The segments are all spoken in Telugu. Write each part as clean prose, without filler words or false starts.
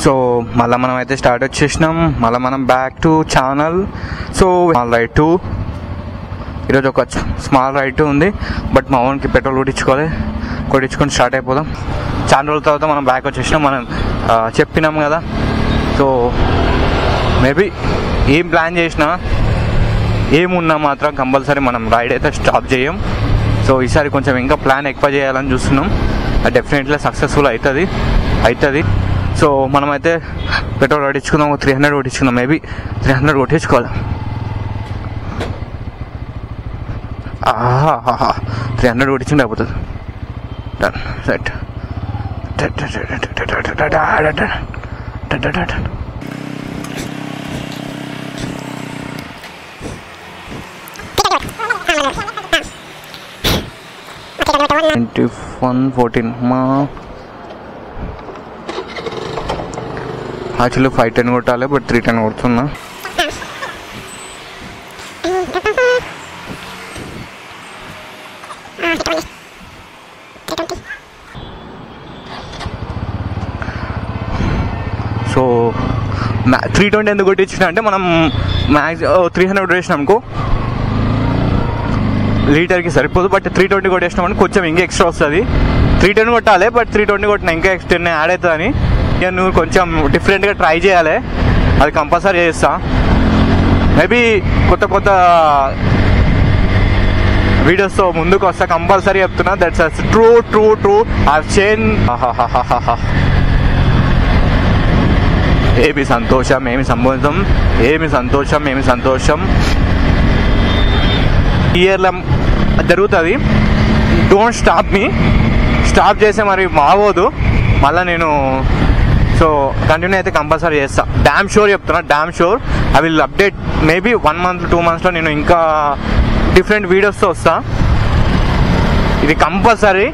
సో మళ్ళీ మనం అయితే స్టార్ట్ వచ్చేసినాం. మళ్ళీ మనం back to channel. So small ride 2 ఈరోజు ఒక స్మాల్ రైడ్ 2 ఉంది. బట్ మా ఓన్కి పెట్రోల్ కొట్టించుకొని స్టార్ట్ అయిపోదాం. చాలా రోజుల తర్వాత మనం బ్యాక్ వచ్చేసినాం. మనం చెప్పినాం కదా. సో మేబీ ఏం ప్లాన్ చేసినా ఏమున్నా మాత్రం కంపల్సరీ మనం రైడ్ అయితే స్టాప్ చేయం. సో ఈసారి కొంచెం ఇంకా ప్లాన్ ఎక్కువ చేయాలని చూస్తున్నాం. అది డెఫినెట్లీ సక్సెస్ఫుల్ అవుతుంది. సో మనమైతే పెట్రోల్ కొట్టించుకుందాం. 300 కొట్టించుకుందాం. మేబీ 300 కొట్టించుకోవాలి. 300 కొట్టించుకుంటే అయిపోతుంది. రైట్. మా యాక్చువల్లీ 510 కొట్టాలి. బట్ 310 కొడుతున్నా. సో 320 ఎందుకు కొట్టించిన అంటే మనం మ్యాక్స్ 300 కొట్టేసినాం అనుకో లీటర్కి సరిపోదు. బట్ 320 కొట్టేసినాం అని కొంచెం ఇంకా ఎక్స్ట్రా వస్తుంది. 310 కొట్టాలి. బట్ 320 కొట్టినా ఇంకా ఎక్స్ట్రా యాడ్ అవుతుందని ఇక నువ్వు కొంచెం డిఫరెంట్గా ట్రై చేయాలి. అది కంపల్సరీ చేస్తా. మేబీ కొత్త వీడియోస్తో ముందుకు వస్తా. కంపల్సరీ చెప్తున్నా. That's true I change. ఏమి సంతోషం ఇయర్లో జరుగుతుంది. డోంట్ స్టాప్ చేస్తే మరి బాగోదు. మళ్ళీ నేను సో కంటిన్యూ అయితే కంపల్సరీ చేస్తా. డ్యామ్ షూర్ చెప్తున్నా. I will update. Maybe 1 month 2 monthsలో నేను ఇంకా డిఫరెంట్ వీడియోస్తో వస్తా. ఇది కంపల్సరీ.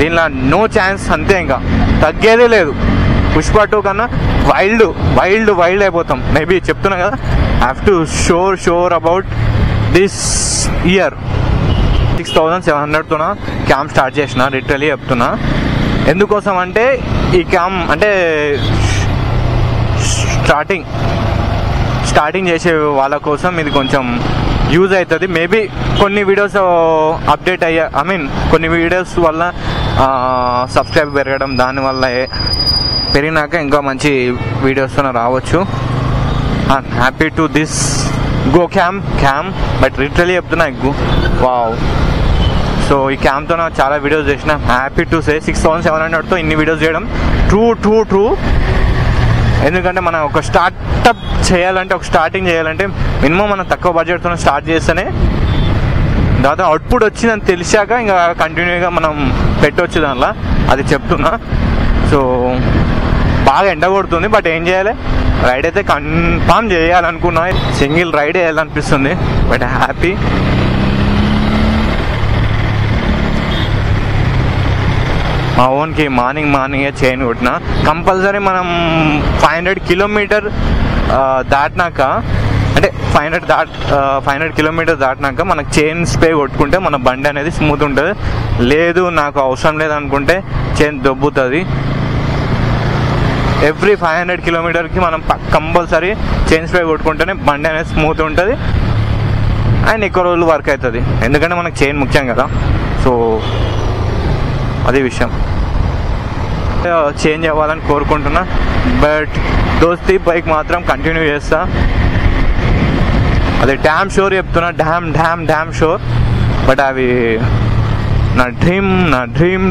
దీనిలో నో ఛాన్స్. అంతే, ఇంకా తగ్గేదే లేదు. పుష్ప 2 కన్నా వైల్డ్ అయిపోతాం. మేబీ చెప్తున్నా కదా. Have to sure about this year. 6700తో క్యాంప్ స్టార్ట్ చేసిన. లిటరలీ చెప్తున్నా. ఎందుకోసం అంటే ఈ క్యాంప్ అంటే స్టార్టింగ్ చేసే వాళ్ళ కోసం ఇది కొంచెం యూజ్ అవుతుంది. మేబీ కొన్ని వీడియోస్ అప్డేట్ కొన్ని వీడియోస్ వల్ల సబ్స్క్రైబ్ పెరగడం, దానివల్ల పెరిగినాక ఇంకా మంచి వీడియోస్తో రావచ్చు. I'm happy to this go camp. But literally చెప్తున్నా వావ్. సో ఈ క్యాంప్తో చాలా వీడియోస్ చేసిన. హ్యాపీ టు సే 6700తో ఇన్ని వీడియోస్ చేయడం ట్రూ. ఎందుకంటే మనం ఒక స్టార్టింగ్ చేయాలంటే మినిమం మనం తక్కువ బడ్జెట్తో స్టార్ట్ చేస్తేనే దాదాపు అవుట్పుట్ వచ్చిందని తెలిసాక ఇంకా కంటిన్యూగా మనం పెట్టవచ్చు దానిలో. అది చెప్తున్నా. సో బాగా ఎండ కొడుతుంది. బట్ ఏం చేయాలి, రైడ్ అయితే కన్ఫామ్ చేయాలనుకున్నా. సింగిల్ రైడ్ వేయాలనిపిస్తుంది. But happy. మా ఓన్కి మార్నింగే చైన్ కొట్టిన. కంపల్సరీ మనం 500 కిలోమీటర్ దాటినాక, అంటే 500 కిలోమీటర్ దాటినాక మనకు చైన్ స్ప్రే కొట్టుకుంటే మన బండి అనేది స్మూత్ ఉంటుంది. లేదు నాకు అవసరం లేదనుకుంటే చైన్ దొబ్బుతుంది. ఎవ్రీ 500 కిలోమీటర్కి మనం కంపల్సరీ చైన్ స్ప్రే కొట్టుకుంటేనే బండి అనేది స్మూత్ ఉంటుంది అండ్ ఎక్కువ రోజులు వర్క్ అవుతుంది. ఎందుకంటే మనకు చైన్ ముఖ్యం కదా. సో అదే విషయం. చేంజ్ అవ్వాలని కోరుకుంటున్నా. బట్ దోస్తి బైక్ మాత్రం కంటిన్యూ చేస్తా. అదే డ్యామ్ షోర్ చెప్తున్నా. Dam sure. బట్ అవి నా డ్రీమ్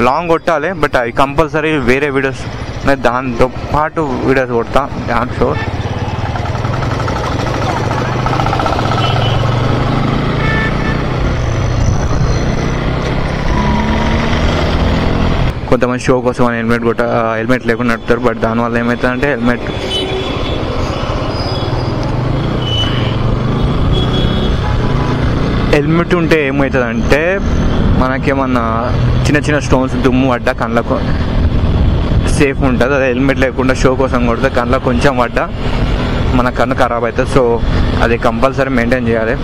లాంగ్ కొట్టాలి. బట్ అవి కంపల్సరీ వేరే వీడియోస్ దాంతో పాటు వీడియోస్ కొడతా. Damn sure. కొంతమంది షో కోసం అని హెల్మెట్ లేకుండా నడుపుతారు. బట్ దానివల్ల ఏమవుతుందంటే హెల్మెట్ ఉంటే ఏమవుతుందంటే మనకేమన్నా చిన్న స్టోన్స్ దుమ్ము పడ్డా కళ్ళకు సేఫ్ ఉంటుంది. అదే హెల్మెట్ లేకుండా షో కోసం కొడితే కళ్ళకు కొంచెం పడ్డా మన కన్ను ఖరాబ్ అవుతుంది. సో అది కంపల్సరీ మెయింటైన్ చేయాలి.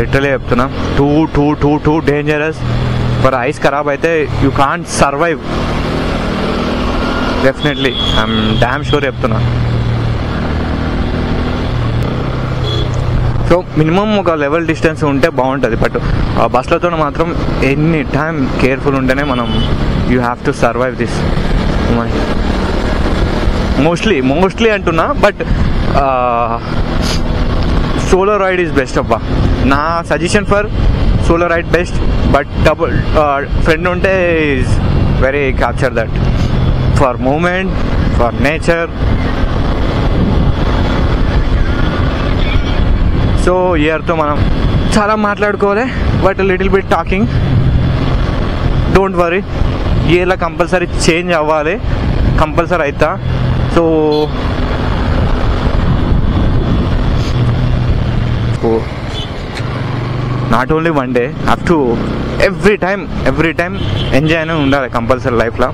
లిటరలీ చెప్తున్నా. Too dangerous. ఫర్ ఐస్ ఖరాబ్ అయితే you can't survive. Definitely I'm damn sure చెప్తున్నా. సో మినిమం ఒక లెవెల్ డిస్టెన్స్ ఉంటే బాగుంటుంది. బట్ బస్సులతో మాత్రం ఎనీ టైం కేర్ఫుల్ ఉంటేనే మనం you have to survive this. Mostly అంటున్నా, but solo ride is best అబ్బా. నా suggestion for solo ride best, but double friend ఉంటే is very capture that for moment, for nature. So ఇయర్తో మనం చాలా మాట్లాడుకోవాలి, but little bit talking. Don't worry, ఇయర్లో కంపల్సరీ చేంజ్ అవ్వాలి, కంపల్సరీ అవుతా. So not only one day, up to every time enjoy అనేది ఉండాలి కంపల్సరీ లైఫ్లో.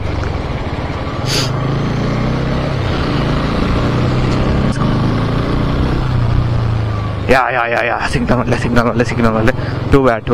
యా సిగ్నల్ వల్లే టూ బ్యాడ్.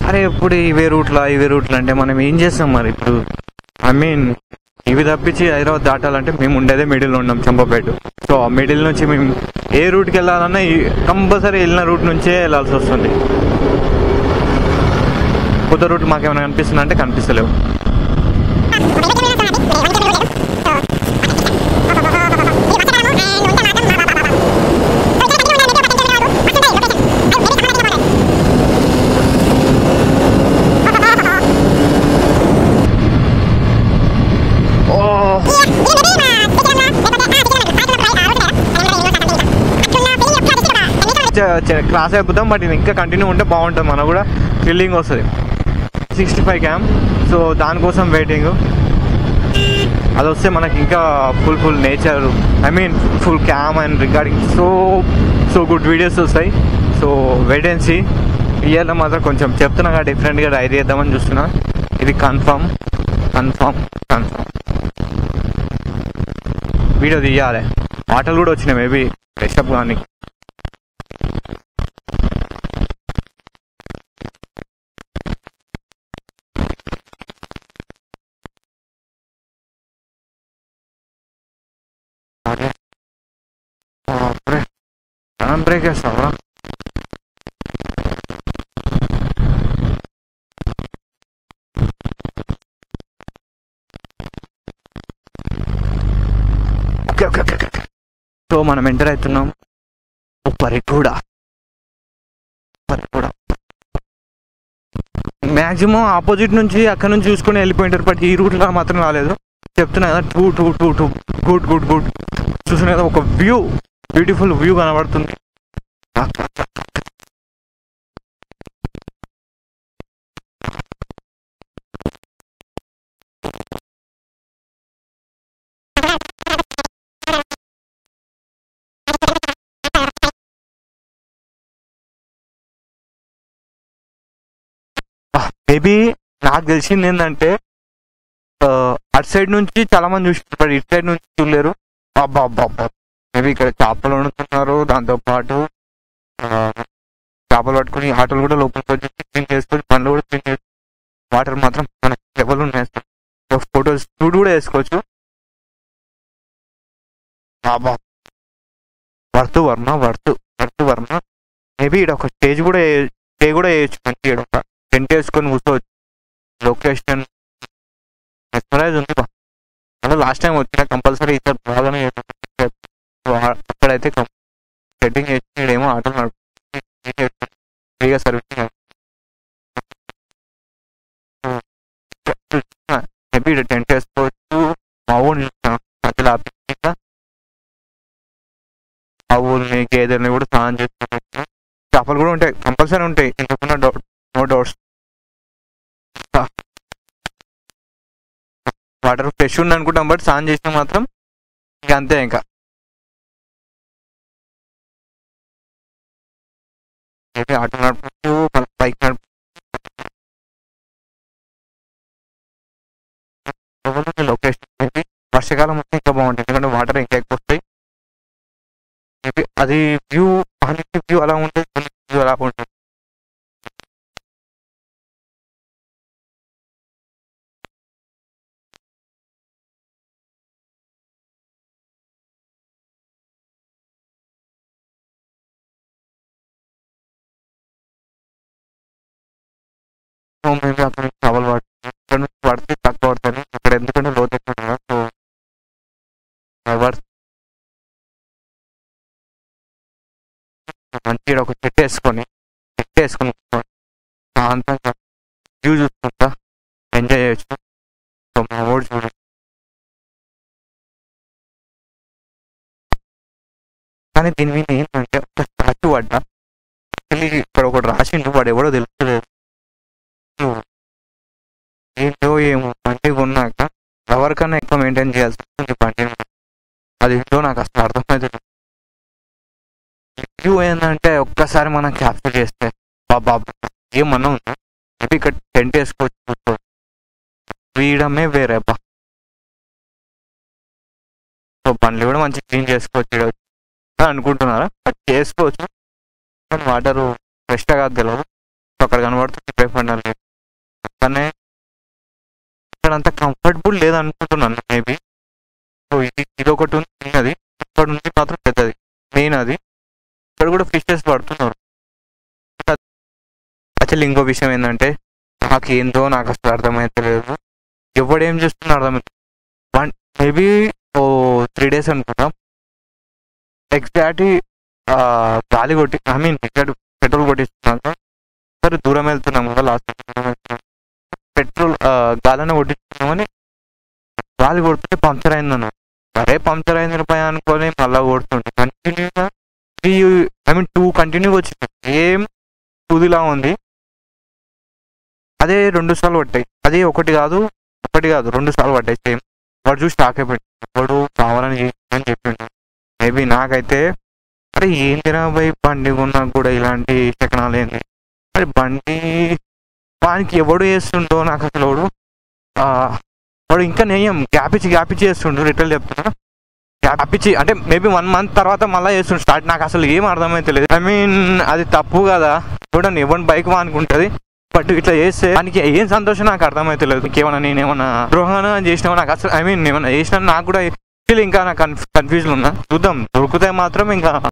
అరే ఇప్పుడు ఇవే రూట్లో అంటే మనం ఏం చేస్తాం మరి ఇప్పుడు? ఐ మీన్ ఇవి తప్పించి హైదరాబాద్ దాటాలంటే మేము ఉండేదే మిడిల్లో ఉన్నాం, చంపపేట. సో ఆ మిడిల్ నుంచి మేము ఏ రూట్కి వెళ్ళాలన్నా కంపల్సరీ వెళ్ళిన రూట్ నుంచే వెళ్ళాల్సి వస్తుంది. కొత్త రూట్ మాకేమైనా కనిపిస్తుందా అంటే కనిపిస్తలేవు. క్రాస్ అయిపోతాం, బట్ ఇది ఇంకా కంటిన్యూ ఉంటే బాగుంటుంది, మనకు కూడా థ్రిల్లింగ్ వస్తుంది. 65 km. సో దానికోసం వెయిటింగ్. అది వస్తే మనకి ఇంకా full nature, I mean full cam and recording so good videos వస్తాయి. So wait and see. ఇయర్లో మాత్రం కొంచెం చెప్తున్నా డిఫరెంట్గా రైడ్ చేద్దామని చూస్తున్నా. ఇది కన్ఫర్మ్ వీడియో తీయాలి. ఆటలు కూడా వచ్చినాయి, మేబీ ఫ్రెషప్ కానీ. బ్రేక్ వేస్తావా? సో మనం ఎంటర్ అవుతున్నాం పరిగూడ. మ్యాక్సిమం ఆపోజిట్ నుంచి అక్కడ నుంచి చూసుకొని వెళ్ళిపోయింటారు, బట్ ఈ రూట్లో మాత్రం రాలేదు. చెప్తున్నా కదా, టూ గుడ్ చూసిన కదా, ఒక బ్యూటిఫుల్ వ్యూ కనబడుతుంది. మేబీ నాకు తెలిసింది ఏంటంటే అటు సైడ్ నుంచి చాలా మంది చూస్తున్నారు, ఇటు సైడ్ నుంచి చూడలేరు. అబ్బా మేబీ ఇక్కడ చేపలు వండుతున్నారు, దాంతో పాటు చేపలు పట్టుకుని ఆటోలు కూడా లోపలికి వచ్చి క్లీన్ చేసుకొని పనులు కూడా క్లీన్ చేసుకోవచ్చు. వాటర్ మాత్రం మన లెవెల్ ఉన్నాయి, ఫొటోస్ షూట్ కూడా వేసుకోవచ్చు. వర్త్ వర్మ మేబీ ఇక్కడ ఒక స్టే కూడా వేయచ్చు. మంచిగా ఒక టెంట్ వేసుకొని కూర్చోవచ్చు. లొకేషన్ మెస్మరైజ్ ఉంది. అలా లాస్ట్ టైం వచ్చిన కంపల్సరీ ఈసారి బాగానే అక్కడైతే సెట్టింగ్ చేసి ఏమో ఆటోలు నడుపుతుంది, ఫ్రీగా సర్వీసింగ్. మేబీ ఇక్కడ టెంట్ వేసుకోవచ్చు. మా ఊరిని మధ్యలో ఆవుల్ని గేదెల్ని కూడా స్నానం చేసుకోవచ్చు. చేపలు కూడా ఉంటాయి, కంపల్సరీ ఉంటాయి, ఇంతకున్న నో డౌట్స్. వాటర్ ఫ్రెష్ ఉంది అనుకుంటాం, బట్ స్నానం చేసినా మాత్రం ఇక అంతే. ఇంకా ఆటో నడపచ్చు, బైక్ నడపచ్చు. లొకేషన్ మేబీ వర్షాకాలం వస్తే ఇంకా బాగుంటుంది, ఎందుకంటే వాటర్ ఇంకా ఎక్కువ వస్తాయి. మేబీ అది వ్యూ వ్యూ అలా ఉంటుంది, వ్యూ అలా ఉంటుంది. సో మేబీ అక్కడ నుంచి టవల్ పడుతుంది, ఇక్కడ నుంచి పడితే తక్కువ పడుతుంది ఇక్కడ, ఎందుకంటే లోతు ఎక్కువ ఉంటుంది. సో మంచిగా ఒక చెట్టు వేసుకొని శాంతంగా వ్యూ చూసుకుంటా ఎంజాయ్ చేయొచ్చు. సో మా ఊరు చూడండి, కానీ దీని మీద ఏంటంటే ఒక స్టాచ్యూ పడ్డా, ఇక్కడ ఒకటి రాసిండు, వాడు ఎవడో తెలుస్తలేదు. ఏంటో ఏమో బండి కొన్నాక ఎవరికన్నా ఎక్కువ మెయింటైన్ చేయాల్సి వస్తుంది బండి, అది ఏంటో నాకు అసలు అర్థమవుతుంది. వ్యూ ఏంటంటే ఒక్కసారి మనం క్యాప్చర్ చేస్తే బాబా ఏమన్నా ఉందా, మేబీ ఇక్కడ టెంట్ వేసుకోవచ్చు, ఫ్రీడమే వేరే బా. సో బండ్లు కూడా మంచి క్లీన్ చేసుకోవచ్చు అనుకుంటున్నారా, చేసుకోవచ్చు, కానీ వాటర్ ఫ్రెష్గా కాదు తెలియదు. సో అక్కడ కనబడుతుంది పేపర్, కానీ ఇక్కడ అంత కంఫర్టబుల్ లేదనుకుంటున్నాను మేబీ. సో ఇది ఒకటి ఉంది చిన్నది, ఇక్కడ నుంచి మాత్రం పెద్దది మెయిన్ అది. ఇక్కడ కూడా ఫిషెస్ పడుతున్నారు. యాక్చువల్లీ ఇంకో విషయం ఏంటంటే నాకు అసలు అర్థమైతలేదు, ఎవడేం చేస్తున్నా అర్థమవుతుంది. మేబీ 3 days అనుకుంటాం, ఎగ్జాక్ట్లీ గాలి కొట్టి ఎగ్జాక్ట్ పెట్రోల్ కొట్టిస్తున్నాక సరే దూరం వెళ్తున్నాం కదా, లాస్ట్ పెట్రోల్ గాలిని కొట్టిస్తున్నామని గాలి కొడుతుంటే పంక్చర్ అయిందన్న. సరే పంక్చర్ అయింది రూపాయి అనుకొని మళ్ళీ కొడుతుంటే కంటిన్యూగా 2 కంటిన్యూగా వచ్చింది, సేమ్ సూదిలా ఉంది. అదే 2 సార్లు పట్టాయి, అది ఒకటి కాదు 2 సార్లు పట్టాయి సేమ్. వాడు చూసి షాక్ అయిపోయింది, వాడు కావాలని చేసిందని చెప్పిండు. మేబీ నాకైతే అరే ఏంటిరా బై, బండి కొన్నా కూడా ఇలాంటి శకనాలు ఏంటి, మరి బండి వానికి ఎవడు చేస్తుండో నాకు అసలు వాడు ఇంకా నెయ్యం గ్యాప్ ఇచ్చి చేస్తుండు. రిటర్న్ చెప్తున్నా, గ్యాప్ ఇచ్చి అంటే మేబీ 1 month తర్వాత మళ్ళీ చేస్తుండు స్టార్ట్. నాకు అసలు ఏం అర్థమైతే లేదు. అది తప్పు కదా, చూడండి ఎవరి బైక్ వానుకుంటుంది, బట్ ఇట్లా చేస్తే దానికి ఏం సంతోషం నాకు అర్థమైతే లేదు. నేనేమన్నా ద్రోహన చేసినా నాకు అసలు ఏమన్నా చేసినా నాకు కూడా ఇంకా నాకు కన్ఫ్యూజన్ ఉన్నా. చూద్దాం, దొరికితే మాత్రం ఇంకా